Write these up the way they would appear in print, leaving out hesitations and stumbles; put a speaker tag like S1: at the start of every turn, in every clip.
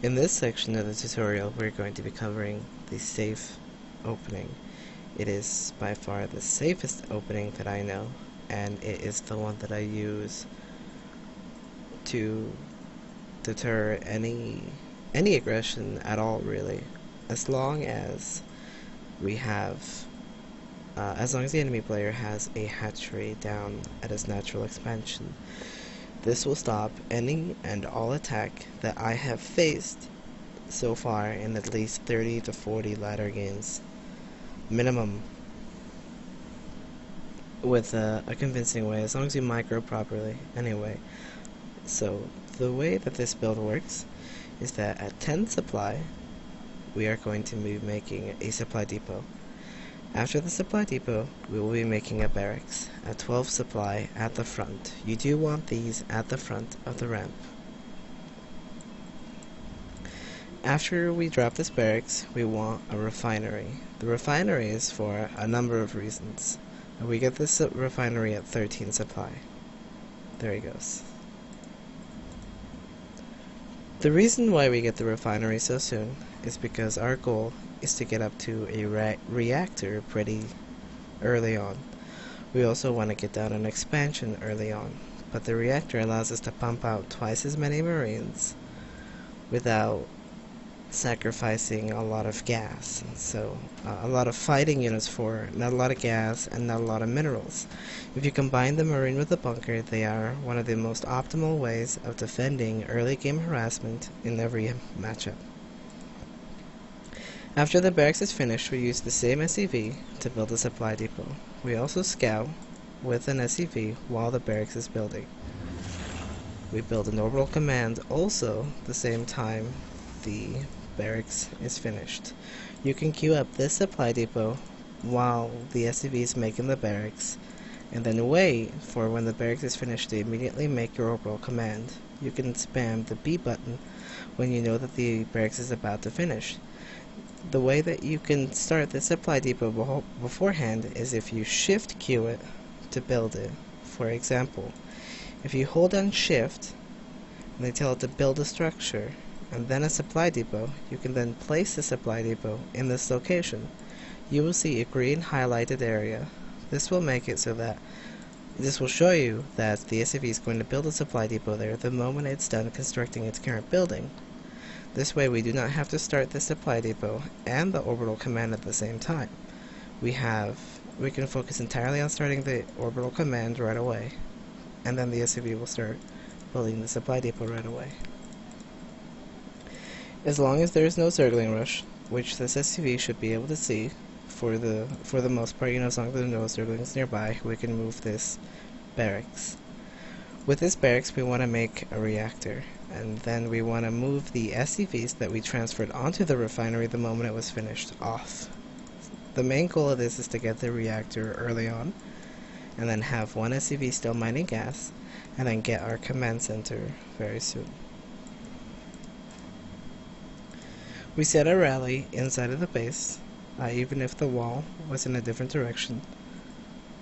S1: In this section of the tutorial, we're going to be covering the safe opening. It is by far the safest opening that I know, and it is the one that I use to deter any aggression at all, really. As long as we have, as long as the enemy player has a hatchery down at its natural expansion. This will stop any and all attack that I have faced so far in at least 30 to 40 ladder games minimum, with a convincing way, as long as you micro properly anyway. So the way that this build works is that at 10 supply we are going to be making a supply depot. After the supply depot, we will be making a barracks at 12 supply at the front. You do want these at the front of the ramp. After we drop this barracks, we want a refinery. The refinery is for a number of reasons. We get this refinery at 13 supply. There he goes. The reason why we get the refinery so soon is because our goal is to get up to a reactor pretty early on. We also want to get down an expansion early on, but the reactor allows us to pump out twice as many Marines without sacrificing a lot of gas. So a lot of fighting units for not a lot of gas and not a lot of minerals. If you combine the Marine with the bunker, they are one of the most optimal ways of defending early game harassment in every matchup. After the barracks is finished, we use the same SCV to build a supply depot. We also scout with an SCV while the barracks is building. We build an orbital command also the same time the barracks is finished. You can queue up this supply depot while the SCV is making the barracks, and then wait for when the barracks is finished to immediately make your orbital command. You can spam the B button when you know that the barracks is about to finish. The way that you can start the supply depot beforehand is if you shift queue it to build it. For example, if you hold down shift and they tell it to build a structure and then a supply depot, you can then place the supply depot in this location. You will see a green highlighted area. This will make it so that this will show you that the SCV is going to build a supply depot there the moment it's done constructing its current building. This way we do not have to start the supply depot and the orbital command at the same time. We can focus entirely on starting the orbital command right away, and then the SCV will start building the supply depot right away. As long as there is no circling rush, which this SCV should be able to see for the most part, as long as there are no circlings nearby, we can move this barracks. With this barracks we want to make a reactor, and then we want to move the SCVs that we transferred onto the refinery the moment it was finished off. The main goal of this is to get the reactor early on, and then have one SCV still mining gas, and then get our command center very soon. We set a rally inside of the base, even if the wall was in a different direction.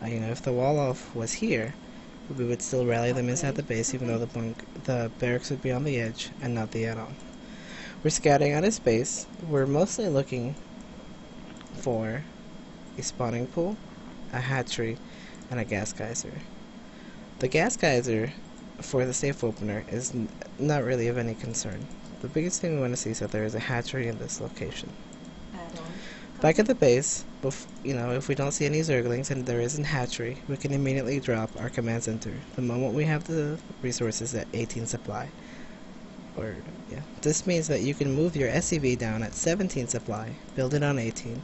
S1: If the wall off was here, we would still rally them inside the base, even though the barracks would be on the edge and not the add-on. We're scouting out his base. We're mostly looking for a spawning pool, a hatchery, and a gas geyser. The gas geyser for the safe opener is not really of any concern. The biggest thing we want to see is that there is a hatchery in this location. Back at the base, if we don't see any zerglings and there isn't hatchery, we can immediately drop our command center the moment we have the resources at 18 supply. This means that you can move your SCV down at 17 supply, build it on 18,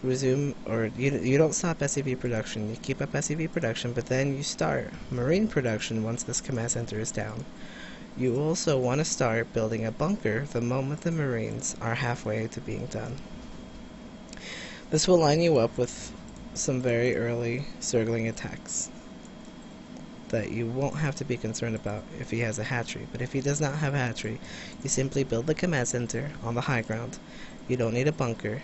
S1: resume, or you don't stop SCV production, you keep up SCV production, but then you start Marine production once this command center is down. You also want to start building a bunker the moment the Marines are halfway to being done. This will line you up with some very early circling attacks that you won't have to be concerned about if he has a hatchery. But if he does not have a hatchery, you simply build the command center on the high ground. You don't need a bunker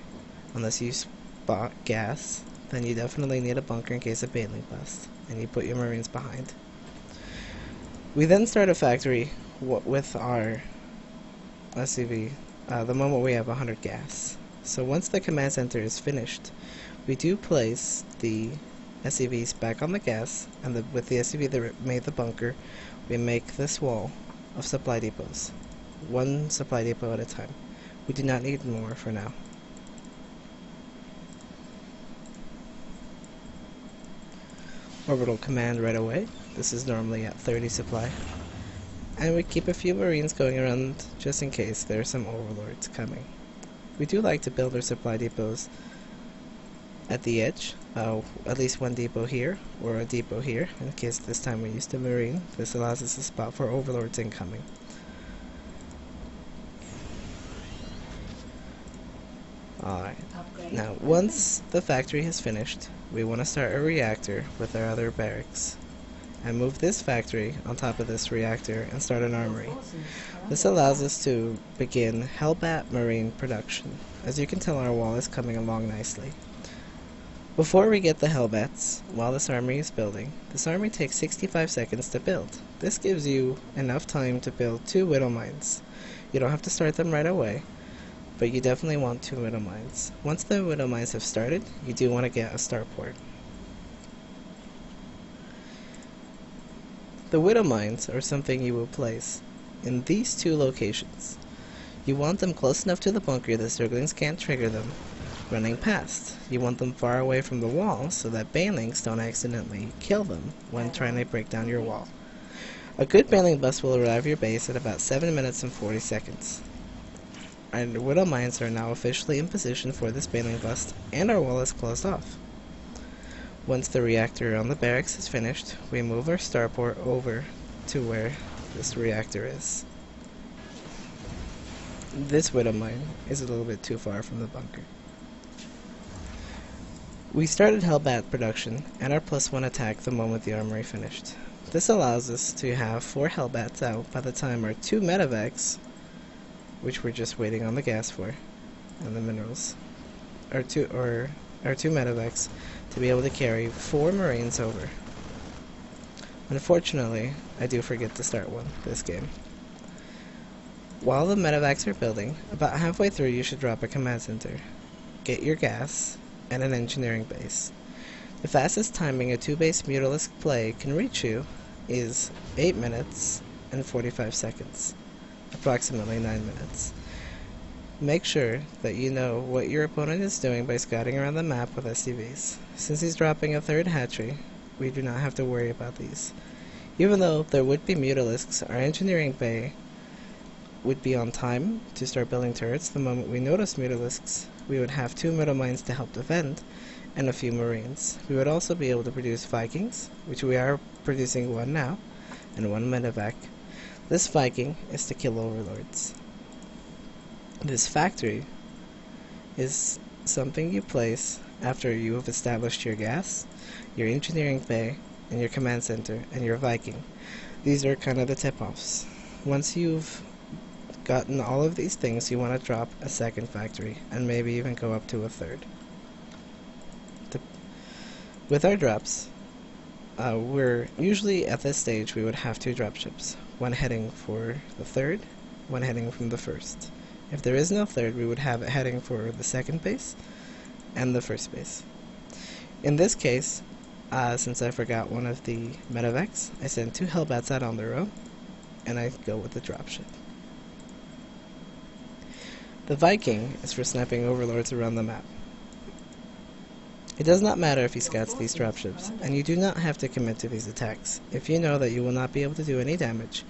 S1: unless you spot gas. Then you definitely need a bunker in case of baitling bust, and you put your Marines behind. We then start a factory with our SCV the moment we have 100 gas. So once the command center is finished, we do place the SCVs back on the gas, and with the SCV that made the bunker, we make this wall of supply depots, one supply depot at a time. We do not need more for now. Orbital command right away. This is normally at 30 supply. And we keep a few marines going around just in case there are some overlords coming. We do like to build our supply depots at the edge, at least one depot here, or a depot here, in case this time we used a marine. This allows us a spot for overlords incoming. Alright, now once the factory has finished, we want to start a reactor with our other barracks, and move this factory on top of this reactor and start an armory. This allows us to begin Hellbat Marine production. As you can tell, our wall is coming along nicely. Before we get the Hellbats, while this armory is building, this armory takes 65 seconds to build. This gives you enough time to build 2 Widow Mines. You don't have to start them right away, but you definitely want 2 Widow Mines. Once the Widow Mines have started, you do want to get a starport. The Widow Mines are something you will place in these 2 locations. You want them close enough to the bunker that Zerglings can't trigger them running past. You want them far away from the wall so that banelings don't accidentally kill them when trying to break down your wall. A good baneling bus will arrive at your base at about 7 minutes and 40 seconds. Our Widow Mines are now officially in position for this baneling bust, and our wall is closed off. Once the reactor on the barracks is finished, we move our starport over to where this reactor is. This Widow Mine is a little bit too far from the bunker. We started Hellbat production and our +1 attack the moment the armory finished. This allows us to have 4 Hellbats out by the time our 2 medevacs, which we're just waiting on the gas for, and the minerals, our two medevacs, to be able to carry 4 marines over. Unfortunately, I do forget to start one this game. While the medevacs are building, about halfway through you should drop a command center, get your gas, and an engineering base. The fastest timing a 2-base Mutalisk play can reach you is 8 minutes and 45 seconds, approximately 9 minutes. Make sure that you know what your opponent is doing by scouting around the map with SCVs. Since he's dropping a 3rd hatchery, we do not have to worry about these. Even though there would be Mutalisks, our engineering bay would be on time to start building turrets. The moment we notice Mutalisks, we would have 2 Widow Mines to help defend, and a few Marines. We would also be able to produce Vikings, which we are producing 1 now, and 1 medevac. This Viking is to kill overlords. This factory is something you place after you have established your gas, your engineering bay, and your command center, and your Viking. These are kind of the tip-offs. Once you've gotten all of these things, you want to drop a 2nd factory, and maybe even go up to a 3rd. With our drops, we're usually at this stage we would have 2 dropships, one heading for the 3rd, one heading from the 1st. If there is no 3rd, we would have it heading for the 2nd base and the 1st base. In this case, since I forgot one of the medevacs, I send 2 Hellbats out on their own, and I go with the dropship. The Viking is for sniping overlords around the map. It does not matter if he scouts these dropships, and you do not have to commit to these attacks. If you know that you will not be able to do any damage,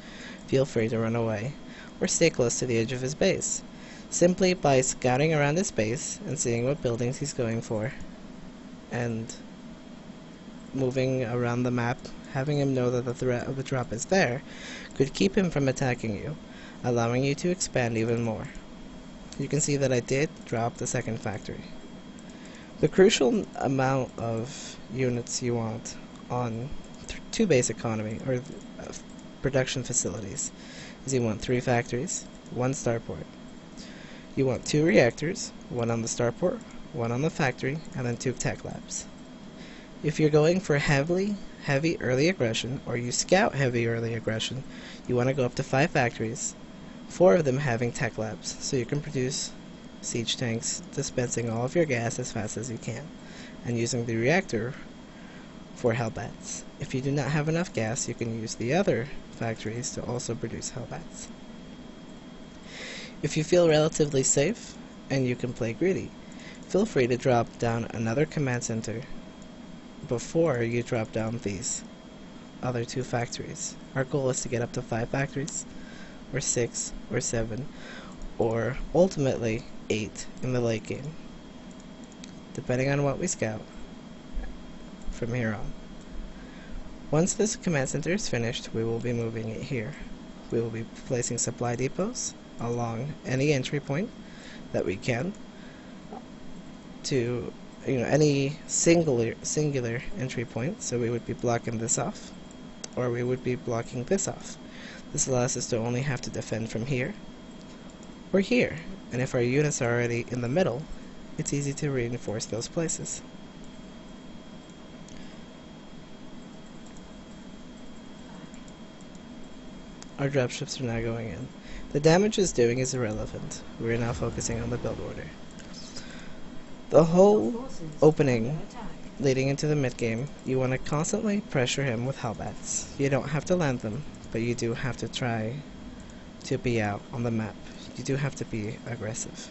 S1: feel free to run away, or stay close to the edge of his base. Simply by scouting around his base and seeing what buildings he's going for, and moving around the map, having him know that the threat of a drop is there, could keep him from attacking you, allowing you to expand even more. You can see that I did drop the 2nd factory. The crucial amount of units you want on 2 base economy, or production facilities, is you want 3 factories, 1 starport. You want 2 reactors, 1 on the starport, 1 on the factory, and then 2 tech labs. If you're going for heavy early aggression, or you scout heavy early aggression, you want to go up to 5 factories, 4 of them having tech labs, so you can produce siege tanks, dispensing all of your gas as fast as you can, and using the reactor for Hellbats. If you do not have enough gas, you can use the other factories to also produce Hellbats. If you feel relatively safe and you can play greedy, feel free to drop down another command center before you drop down these other 2 factories. Our goal is to get up to 5 factories, or 6, or 7, or ultimately 8 in the late game, depending on what we scout from here on. Once this command center is finished, we will be moving it here. We will be placing supply depots along any entry point that we can to any singular entry point. So we would be blocking this off, or we would be blocking this off. This allows us to only have to defend from here or here, and if our units are already in the middle, it's easy to reinforce those places. Our dropships are now going in. The damage it's doing is irrelevant. We are now focusing on the build order. The whole opening leading into the mid-game, you want to constantly pressure him with Hellbats. You don't have to land them, but you do have to try to be out on the map. You do have to be aggressive.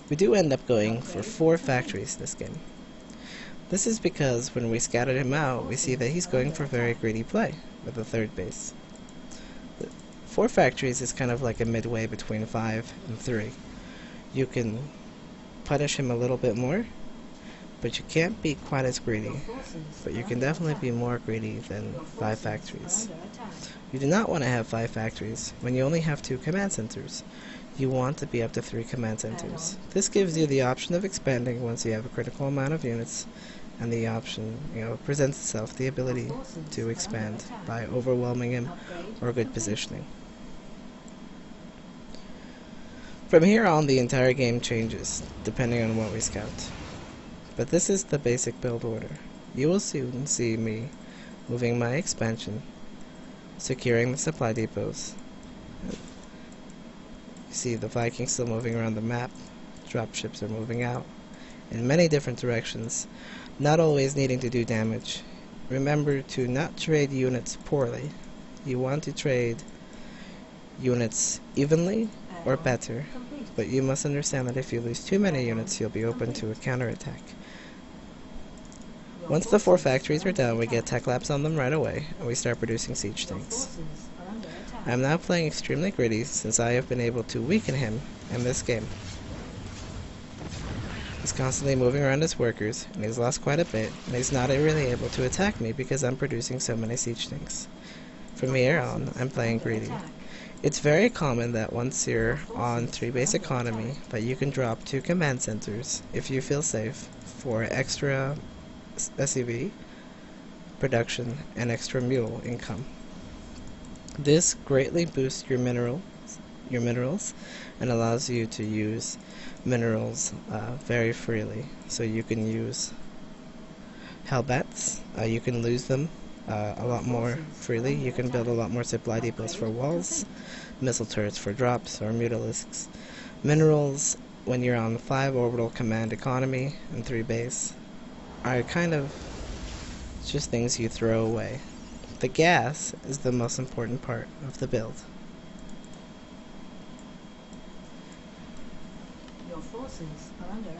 S1: We do end up going for 4 factories this game. This is because when we scouted him out, we see that he's going for very greedy play with the 3rd base. 4 factories is kind of like a midway between 5 and 3. You can punish him a little bit more, but you can't be quite as greedy. But you can definitely be more greedy than 5 factories. You do not want to have 5 factories when you only have 2 command centers. You want to be up to 3 command centers. This gives you the option of expanding once you have a critical amount of units, and the option, presents itself the ability to expand by overwhelming him or good positioning. From here on, the entire game changes, depending on what we scout. But this is the basic build order. You will soon see me moving my expansion, securing the supply depots. You see the Vikings still moving around the map, dropships are moving out in many different directions, not always needing to do damage. Remember to not trade units poorly. You want to trade units evenly or better, but you must understand that if you lose too many units, you'll be open to a counterattack. Once the 4 factories are down, we get tech labs on them right away, and we start producing siege tanks. I am now playing extremely greedy since I have been able to weaken him in this game. He's constantly moving around his workers, and he's lost quite a bit, and he's not really able to attack me because I'm producing so many siege tanks. From here on, I'm playing greedy. It's very common that once you're on 3 base economy that you can drop 2 command centers if you feel safe for extra SCV production and extra mule income. This greatly boosts your minerals and allows you to use minerals very freely. So you can use Hellbats, you can lose them a lot more freely. You can build a lot more supply depots for walls, missile turrets for drops or mutalisks. Minerals, when you're on 5 orbital command economy and 3 base, are kind of just things you throw away. The gas is the most important part of the build.
S2: Your forces are under